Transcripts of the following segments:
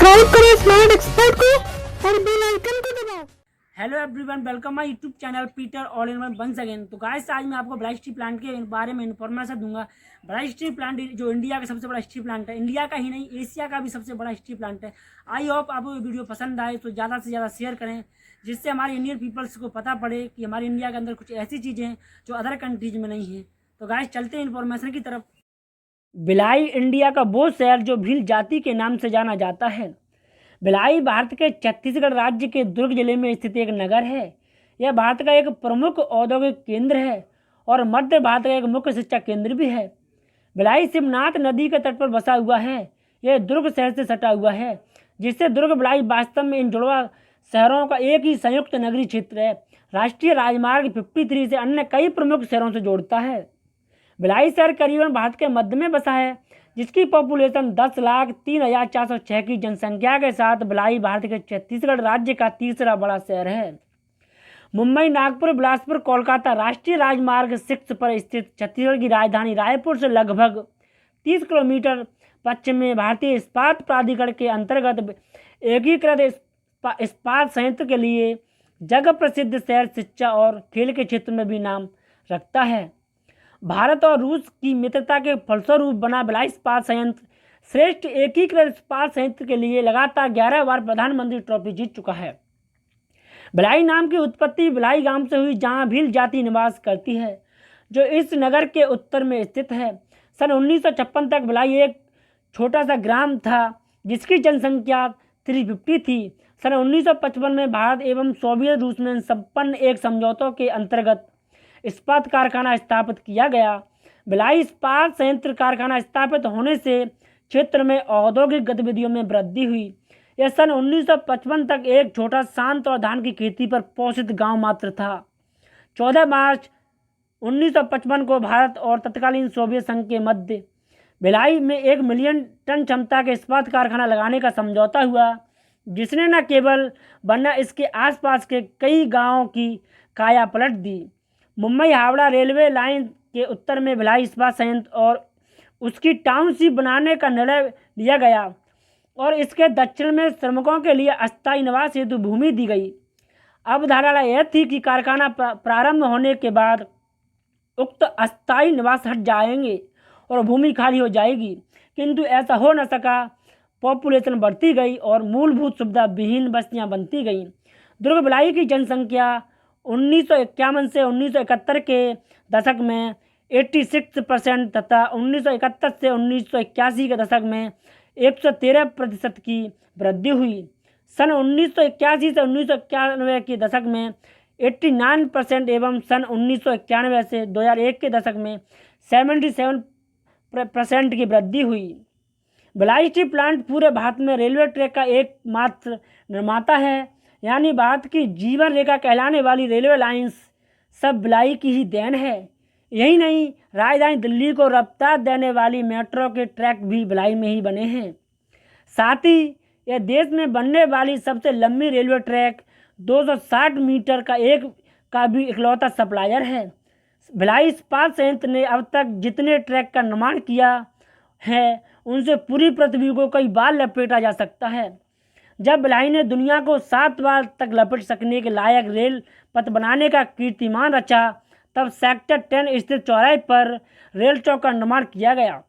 Subscribe करो smart expert को और बेल आइकन को दबाओ। Hello everyone, welcome my YouTube channel Peter all in one once again. तो गाइस, आज मैं आपको ब्लाइट स्टील प्लांट के बारे में इन्फॉर्मेशन दूंगा। ब्लाइट स्टील प्लांट जो इंडिया का सबसे बड़ा स्टील प्लांट है, इंडिया का ही नहीं एशिया का भी सबसे बड़ा स्टील प्लांट है। आई होप आपको वीडियो पसंद आए तो ज़्यादा से ज़्यादा शेयर करें, जिससे हमारे इंडियन पीपल्स को पता पड़े कि हमारे इंडिया के अंदर कुछ ऐसी चीज़ें हैं जो अदर कंट्रीज में नहीं हैं। तो गाइस, चलते हैं इन्फॉर्मेशन की तरफ। भिलाई इंडिया का वो शहर जो भील जाति के नाम से जाना जाता है। भिलाई भारत के छत्तीसगढ़ राज्य के दुर्ग जिले में स्थित एक नगर है। यह भारत का एक प्रमुख औद्योगिक केंद्र है और मध्य भारत का एक मुख्य शिक्षा केंद्र भी है। भिलाई शिवनाथ नदी के तट पर बसा हुआ है। यह दुर्ग शहर से सटा हुआ है, जिससे दुर्ग भिलाई वास्तव में इन जुड़वा शहरों का एक ही संयुक्त नगरीय क्षेत्र है। राष्ट्रीय राजमार्ग 53 से अन्य कई प्रमुख शहरों से जोड़ता है। भिलाई शहर करीबन भारत के मध्य में बसा है, जिसकी पॉपुलेशन 10,03,406 की जनसंख्या के साथ भिलाई भारत के छत्तीसगढ़ राज्य का तीसरा बड़ा शहर है। मुंबई, नागपुर, बिलासपुर, कोलकाता राष्ट्रीय राजमार्ग 6 पर स्थित छत्तीसगढ़ की राजधानी रायपुर से लगभग 30 किलोमीटर पश्चिम में भारतीय इस्पात प्राधिकरण के अंतर्गत एकीकृत इस्पात संयंत्र के लिए जगह प्रसिद्ध शहर शिक्षा और खेल के क्षेत्र में भी नाम रखता है। भारत और रूस की मित्रता के फलस्वरूप बना भिलाई इस्पात संयंत्र श्रेष्ठ एकीकृत इस्पात संयंत्र के लिए लगातार 11 बार प्रधानमंत्री ट्रॉफी जीत चुका है। भिलाई नाम की उत्पत्ति भिलाई गांव से हुई, जहां भील जाति निवास करती है, जो इस नगर के उत्तर में स्थित है। सन 1956 तक भिलाई एक छोटा सा ग्राम था, जिसकी जनसंख्या 350 थी। सन 1955 में भारत एवं सोवियत रूस में संपन्न एक समझौतों के अंतर्गत इस्पात कारखाना स्थापित किया गया। भिलाई इस्पात संयंत्र कारखाना स्थापित होने से क्षेत्र में औद्योगिक गतिविधियों में वृद्धि हुई। यह सन 1955 तक एक छोटा शांत और धान की खेती पर पोषित गांव मात्र था। 14 मार्च 1955 को भारत और तत्कालीन सोवियत संघ के मध्य भिलाई में 1 मिलियन टन क्षमता के इस्पात कारखाना लगाने का समझौता हुआ, जिसने न केवल वरना इसके आसपास के कई गांवों की काया पलट दी। मुंबई हावड़ा रेलवे लाइन के उत्तर में भिलाई इस्पात संयंत्र और उसकी टाउनशिप बनाने का निर्णय लिया गया और इसके दक्षिण में श्रमिकों के लिए अस्थायी निवास हेतु भूमि दी गई। अवधारणा यह थी कि कारखाना प्रारंभ होने के बाद उक्त अस्थायी निवास हट जाएंगे और भूमि खाली हो जाएगी, किंतु ऐसा हो न सका। पॉपुलेशन बढ़ती गई और मूलभूत सुविधा विहीन बस्तियां बनती गईं। दुर्ग भिलाई की जनसंख्या 1951 से 1971 के दशक में 86% तथा 1971 से 1981 के दशक में 113% की वृद्धि हुई। सन 1981 से 1991 के दशक में 89% एवं सन 1991 से 2001 के दशक में 77% की वृद्धि हुई। भिलाई स्टील प्लांट पूरे भारत में रेलवे ट्रैक का एकमात्र निर्माता है, यानी भारत की जीवन रेखा कहलाने वाली रेलवे लाइंस सब भिलाई की ही देन है। यही नहीं, राजधानी दिल्ली को रफ्तार देने वाली मेट्रो के ट्रैक भी भिलाई में ही बने हैं। साथ ही यह देश में बनने वाली सबसे लंबी रेलवे ट्रैक 260 मीटर का भी इकलौता सप्लायर है। भिलाई इस्पात संयंत्र ने अब तक जितने ट्रैक का निर्माण किया है, उनसे पूरी पृथ्वी को कई बार लपेटा जा सकता है। जब भिलाई ने दुनिया को 7 बार तक लपेट सकने के लायक रेल पथ बनाने का कीर्तिमान रचा, तब सेक्टर 10 स्थित चौराहे पर रेल चौक का निर्माण किया गया।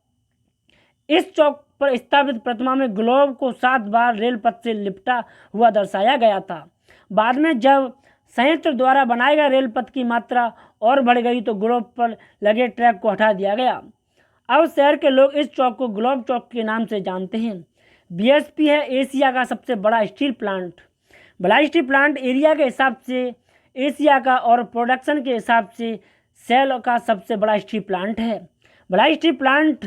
इस चौक पर स्थापित प्रतिमा में ग्लोब को 7 बार रेल पथ से लिपटा हुआ दर्शाया गया था। बाद में जब संयंत्र द्वारा बनाए गए रेल पथ की मात्रा और बढ़ गई तो ग्लोब पर लगे ट्रैक को हटा दिया गया। अब शहर के लोग इस चौक को ग्लोब चौक के नाम से जानते हैं। BSP है एशिया का सबसे बड़ा steel plant. Bhilai steel plant area के हिसाब से एशिया का और प्रोडक्शन के हिसाब से सेल का सबसे बड़ा स्टील प्लांट है। भिलाई स्टील प्लांट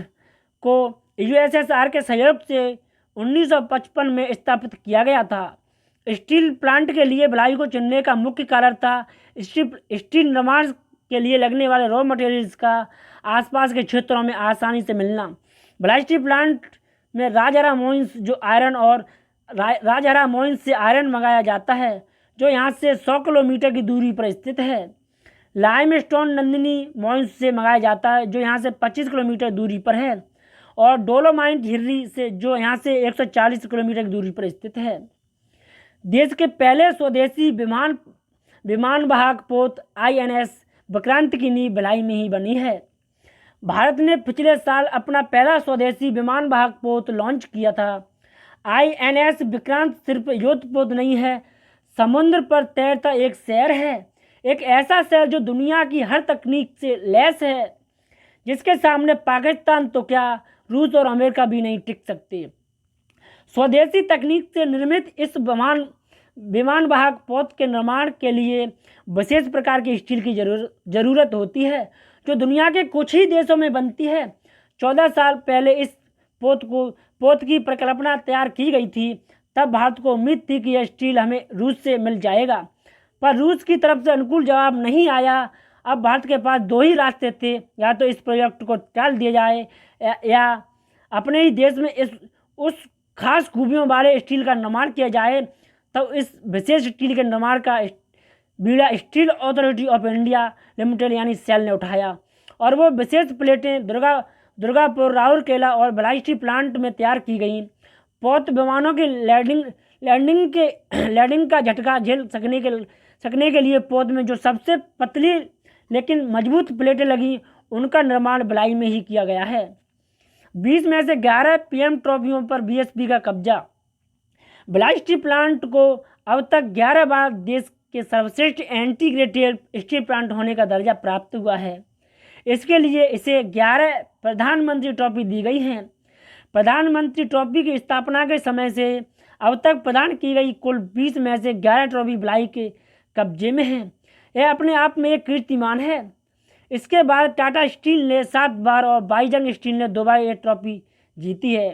को USSR के सहयोग से 1955 में स्थापित किया गया था। स्टील प्लांट के लिए भिलाई को चुनने का मुख्य कारण था स्टील निर्माण के लिए लगने वाले रॉ मटेरियल्स का आसपास के क्षेत्रों में आसानी से मिलना। भिलाई स्टील प्लांट में राजहरा मोइंस से आयरन मंगाया जाता है, जो यहाँ से 100 किलोमीटर की दूरी पर स्थित है। लाइमस्टोन नंदिनी मोइंस से मंगाया जाता है, जो यहाँ से 25 किलोमीटर दूरी पर है। और डोलोमाइट हिर्री से जो यहाँ से 140 किलोमीटर की दूरी पर स्थित है। देश के पहले स्वदेशी विमान वाहक पोत INS विक्रांत की नींव भिलाई में ही बनी है। भारत ने पिछले साल अपना पहला स्वदेशी विमान वाहक पोत लॉन्च किया था। INS विक्रांत सिर्फ युद्धपोत नहीं है, समुद्र पर तैरता एक शहर है, एक ऐसा शहर जो दुनिया की हर तकनीक से लैस है, जिसके सामने पाकिस्तान तो क्या रूस और अमेरिका भी नहीं टिक सकते। स्वदेशी तकनीक से निर्मित इस विमान वाहक पोत के निर्माण के लिए विशेष प्रकार की स्टील की जरूरत होती है, जो दुनिया के कुछ ही देशों में बनती है। 14 साल पहले इस पोत की परिकल्पना तैयार की गई थी। तब भारत को उम्मीद थी कि यह स्टील हमें रूस से मिल जाएगा, पर रूस की तरफ से अनुकूल जवाब नहीं आया। अब भारत के पास दो ही रास्ते थे, या तो इस प्रोजेक्ट को टाल दिया जाए या अपने ही देश में उस खास खूबियों वाले स्टील का निर्माण किया जाए। तो इस विशेष स्टील के निर्माण का बीड़ा steel authority of India limited यानी सेल ने उठाया, और वो विशेष प्लेटें दुर्गापुर, राउरकेला और भिलाई स्टील प्लांट में तैयार की गई। पोत विमानों के लैंडिंग का झटका झेल सकने के लिए पोत में जो सबसे पतली लेकिन मजबूत प्लेटें लगी, उनका निर्माण भिलाई में ही किया गया है। 20 में से 11 PM ट्रॉफियों पर BSP का कब्जा। भिलाई स्टील प्लांट को अब तक 11 बार देश के सर्वश्रेष्ठ इंटीग्रेटेड स्टील प्लांट होने का दर्जा प्राप्त हुआ है। इसके लिए इसे 11 प्रधानमंत्री ट्रॉफी दी गई हैं। प्रधानमंत्री ट्रॉफी की स्थापना के समय से अब तक प्रदान की गई कुल 20 में से 11 ट्रॉफी भिलाई के कब्जे में हैं। यह अपने आप में एक कीर्तिमान है। इसके बाद टाटा स्टील ने 7 बार और बाईजंग स्टील ने 2 बार ये ट्रॉफी जीती है।